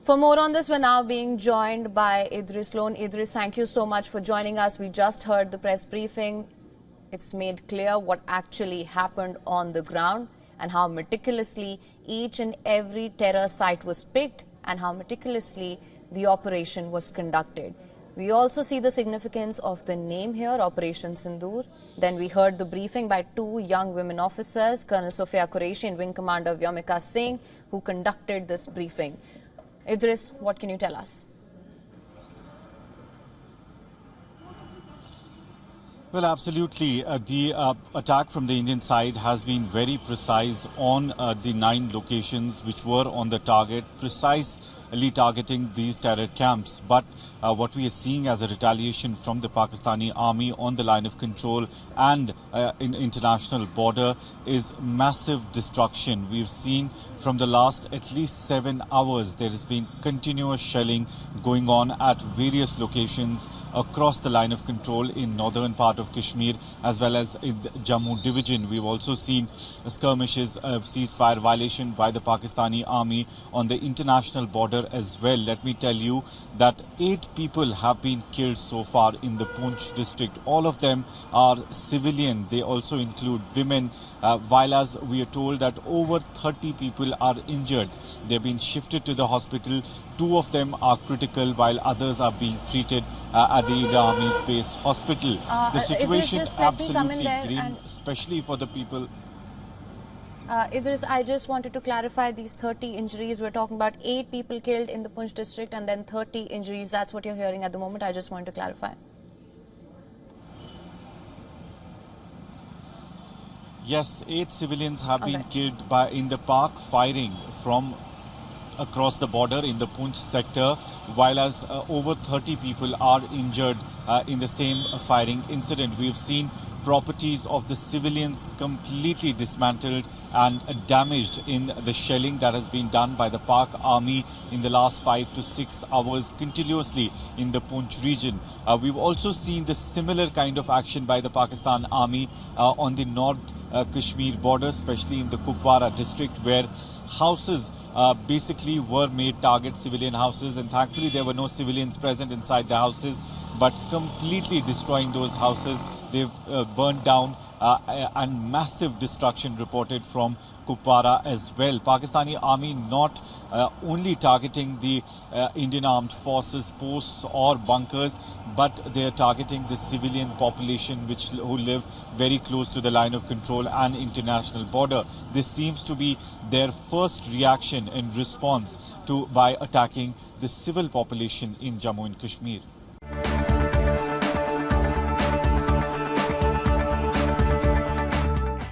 For more on this, we're now being joined by Idris Loan. Idris, thank you so much for joining us. We just heard the press briefing. It's made clear what actually happened on the ground and how meticulously each and every terror site was picked and how meticulously the operation was conducted. We also see the significance of the name here, Operation Sindoor. Then we heard the briefing by two young women officers, Colonel Sophia Qureshi and Wing Commander Vyomika Singh, who conducted this briefing. Idris, what can you tell us? Well, absolutely. The attack from the Indian side has been very precise on the 9 locations which were on the target, precisely targeting these terror camps. But what we are seeing as a retaliation from the Pakistani army on the line of control and in international border is massive destruction. We've seen from the last at least 7 hours, there has been continuous shelling going on at various locations across the line of control in northern part of Kashmir as well as in the Jammu division. We've also seen skirmishes, ceasefire violation by the Pakistani army on the international border as well. Let me tell you that 8 people have been killed so far in the Poonch district. All of them are civilian. They also include women, while as we are told that over 30 people are injured. They've been shifted to the hospital. 2 of them are critical while others are being treated at the Indian Army's base hospital. The situation is absolutely grim, especially for the people. Idris, I just wanted to clarify these 30 injuries. We're talking about 8 people killed in the Poonch district and then 30 injuries. That's what you're hearing at the moment. I just wanted to clarify. Yes, 8 civilians have been killed in the park firing from across the border in the Poonch sector, while as over 30 people are injured in the same firing incident. We've seen properties of the civilians completely dismantled and damaged in the shelling that has been done by the Pak army in the last 5 to 6 hours continuously in the Poonch region. We've also seen the similar kind of action by the Pakistan army on the North Kashmir border, especially in the Kupwara district, where houses basically were made target, civilian houses, and thankfully there were no civilians present inside the houses, but completely destroying those houses. They've burned down and massive destruction reported from Kupwara as well. Pakistani army not only targeting the Indian armed forces posts or bunkers, but they are targeting the civilian population who live very close to the line of control and international border. This seems to be their first reaction in response to by attacking the civil population in Jammu and Kashmir.